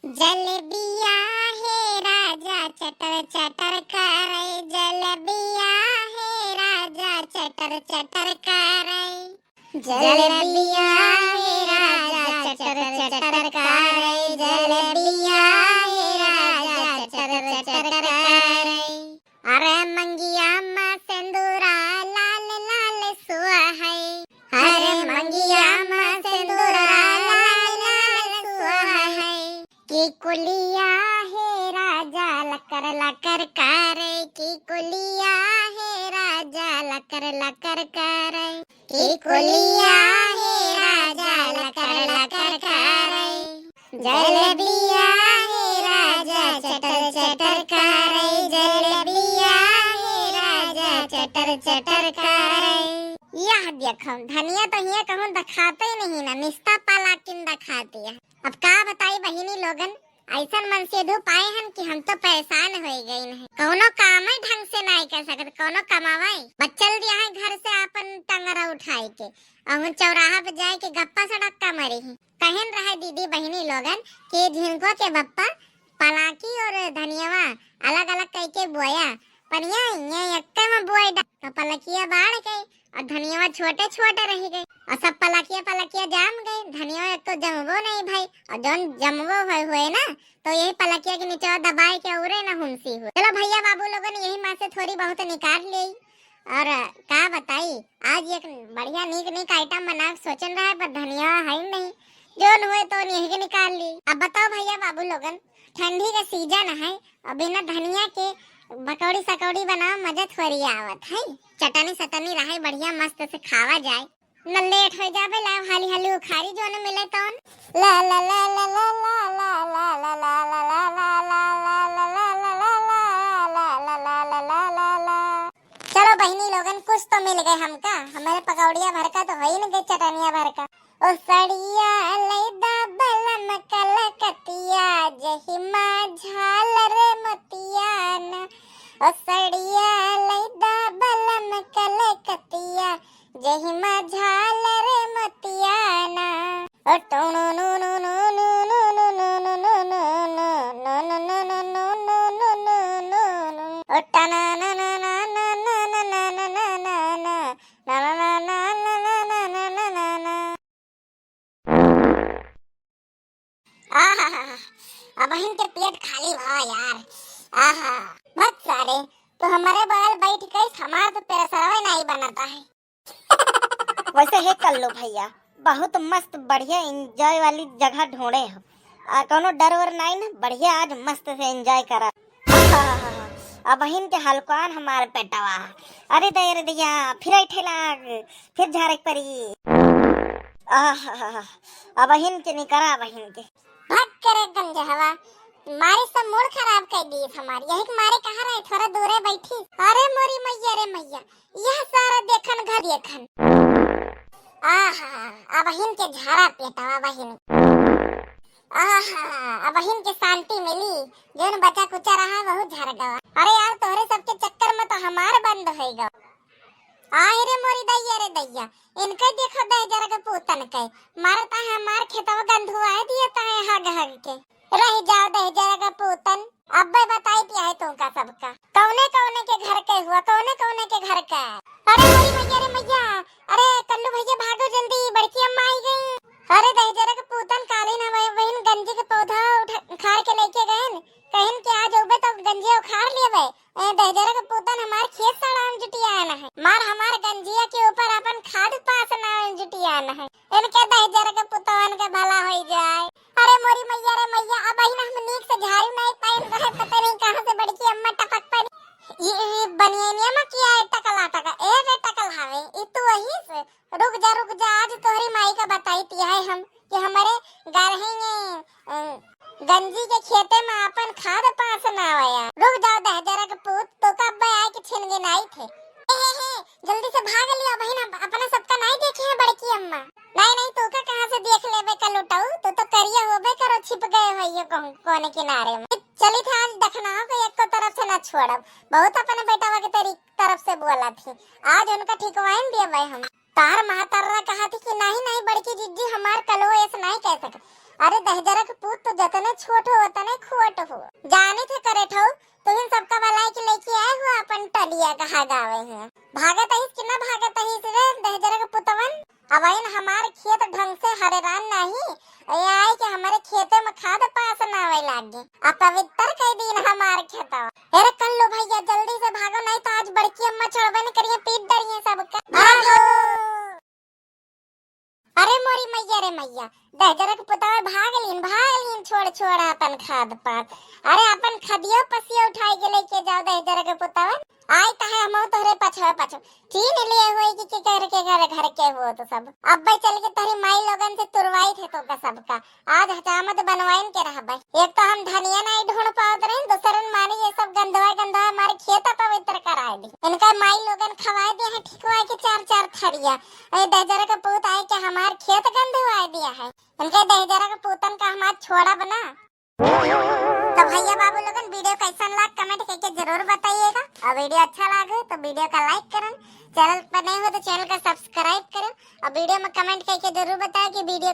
जलेबिया है राजा चटर चटर करे, जलेबिया है राजा चटर चटर करे, जलेबिया है राजा चटर चटर करे, जलेबिया है राजा चटर चटर करे। अरे मंगिया माँ सिंदूरा लाल लाल सुआ है, अरे मंगिया माँ सिंदूरा लाल लाल सुआ है, की कुलिया है राजा लकर लकर करे, की कुलिया है राजा लकर लकर करे, की कुलिया है राजा लकर लकर करे, जलेबिया है राजा चटर चटर करे, जलेबिया है राजा चटर चटर करे। यह देखो धनिया तो हिया कहूँ दिखाते ही नहीं ना, मिस्ता पाला किन दिखाती है। अब का बताई बहिनी लोगन, ऐसा मन से धूप आए हन कि हम तो परेशान हो गई नहीं, कोनो काम है ढंग से नहीं कर सकते, कोनो कमावे बच्चल दिया है घर से अपन टंगरा उठाई के और चौराहा पे जाए के गप्पा सड़क्का मरी है। कहन रहे दीदी बहिनी लोगन के झिंगुआ के बप्पा पलाकी और धनियावा अलग अलग कई के बोया, पनिया ये एकते में बोई तो पलकिया बाढ़ गई और धनिया छोटे छोटे रह गए और सब पलकिया जाम गए, धनिया एक तो जमबो नहीं भाई, और जौन जमबो हुए ना तो यही पलकिया के नीचे दबाई के उरे ना हुंसी हुए। चलो भैया बाबू लोगन यही माँ से थोड़ी बहुत निकाल ली और का बताई आज एक बढ़िया नीक आइटम बना सोचन रहा है, पर धनिया है नहीं, जौन हुए तो यही के निकाल ली। अब बताओ भैया बाबू लोगन, ठंडी का सीजन है और बिना धनिया के पकौड़ी सकौड़ी बनाओ मजा थोड़ी आवत है, चटनी सटनी रहे बढ़िया मस्त से खावा जाए, न लेट हो जाबे ला हाली हाली उखारी जो न मिले तौन ला ला ला ला ला ला ला ला ला ला ला ला ला। चलो बहिनी लोगन कुछ तो मिल गए हमका, हमारे पकौड़िया भर का तो हो ही न गए चटनिया भर का। ओ सड़िया लैदा बलम कलकतिया जहिमा झालर मोतियाना, ओ सड़िया लैदा बलम कलकतिया जहिमा झालर मोतियाना, ओ टोनो नो नो नो नो नो नो नो नो नो नो नो नो नो नो नो नो नो नो नो, ओ टना ना ना ना ना ना ना ना ना ना ना ना ना ना ना ना ना ना ना ना। आहा अब इनके पेट खाली भा यार, आहा बहुत सारे तो हमारे बगल बैठ गए, हमार तो तेरा सरवे नहीं बनाता है। वैसे है कल्लू भैया बहुत मस्त बढ़िया एंजॉय वाली जगह ढूंढे हम, कोनो डर वर नहीं ना, बढ़िया आज मस्त से एंजॉय करा। अब इनके हलकान हमारे पेटवा, अरे दैया फिर ठेला फिर झारे परी, अब इनके नहीं करा बहिन के भाग करे गंजा हवा मारे सब मूड खराब कर दी हमारी, यही मारे कहा रहे थोड़ा दूरे बैठी, अरे मोरी मैया रे मैया यह सारा देखन घर देखन, आहा अब हिन के झाड़ा पेटवा बहिन, आहा अब हिन के शांति मिली, जोन बचा कुचा रहा बहुत झड़ गवा। अरे यार तोहरे सबके चक्कर में तो हमार बंद हो गया, आए रे मोरी दैया रे दैया, इनके देखो दे जरा के पूतन के मारता है हमार खेतवा गंधुआ दिया है हग हग के, रह जाओ दे जरा का पूतन। अब बताई पिया है तुमका सबका कौने कौने के घर के हुआ, कौने कौने के घर का। अरे मोरी मैया रे मैया, अरे कल्लू भैया भागो जल्दी बड़की अम्मा आई गई, अरे दे जरा के पूतन कालीन बहन गंजी के पौधा उखाड़ के लेके गए, कहन के आज उबे तो गंजिया उखाड़ लेबे, दे जरा के पूतन हमार खेत सड़ान जुटिया आना है, मार हमार गंजिया के ऊपर अपन खाद पास ना जुटिया आना है, इनके दे जरा के पुतवन के भला हो जाए। अरे मोरी मैया रे मैया अब ही हम नीक से झाड़ू नहीं पाइन रहे, पता नहीं कहां से बड़की अम्मा टपक पड़ी, ये बनियानिया में किया है टकला टका, ए रे टकल हवे ई तू वही से रुक जा आज तोहरी माई का बताई पिया है हम कि हमारे गरही गंजी के खेते में अपन खाद पास ना आया, रुक जाओ दे जरा के पूत तो कब आए कि छिन के नहीं थे, जल्दी से भाग लिया बहन, अपना सबका नहीं देखे है बड़की अम्मा, नहीं तो का कहां से देख लेबे कल उठाऊ, तो करिया होबे करो छिप गए भैया कोने किनारे में। चली थी आज देखना हो कि एक को तरफ से ना छोड़ब, बहुत अपने बेटावा के तरफ से बोला थी, आज उनका ठिकवाइन दिए भाई हम, तार महातारा कहा थी कि नहीं बड़की जिज्जी हमार कलो ऐसे नहीं कह सके, अरे दहजरा के पूत तो जतने छोट हो उतने खोट हो। जाने थे करे ठो तुहिन सबका भलाई के लेके आए हो अपन टलिया कहा गावे हैं। भागत ही कि ना भागत ही रे दहजरा के पुतवन। अब इन हमारे खेत ढंग से हरेरान नहीं ये आए कि हमारे खेते में खाद पास ना आवे लागे। अब पवित्र कई दिन हमारे खेता। अरे कल्लू भैया जल्दी से भागो नहीं तो आज बड़की अम्मा चढ़बे न करिए पीट डरिए सबका। अरे मोरी मैया रे मैया दहजरा के पुतवा भाग लीन छोड़ छोड़ अपन खाद पात। अरे अपन खदियो पसियो उठाई के लेके जाओ दहजरा के पुतवा। आई तो है हम तोहरे पछो चीन लिए होई कि घर के हो तो सब। अब भाई चल के तहरी माई लोगन से तुरवाई थे तो का सबका आज हजामत बनवाइन के रह भाई। एक तो हम धनिया नहीं ढूंढ पावत रहे दूसरन माने ये सब गंदवा हमारे खेत पवित्र कराए दी। इनका माई लोगन खवाए दिया है ठिकवाए के 4-4 थरिया। अरे दहजरा का पूत आए के हमार खेत गंदवाए दिया है। इनके दहजरा का पूतन का हमार छोड़ा बना। तो भैया बाबू लोगन वीडियो कैसा लगा कमेंट करके जरूर बताइएगा। और वीडियो अच्छा लगे तो वीडियो का लाइक करें, चैनल पर नए हो तो चैनल का सब्सक्राइब करें और वीडियो में कमेंट करके जरूर बताएं कि वीडियो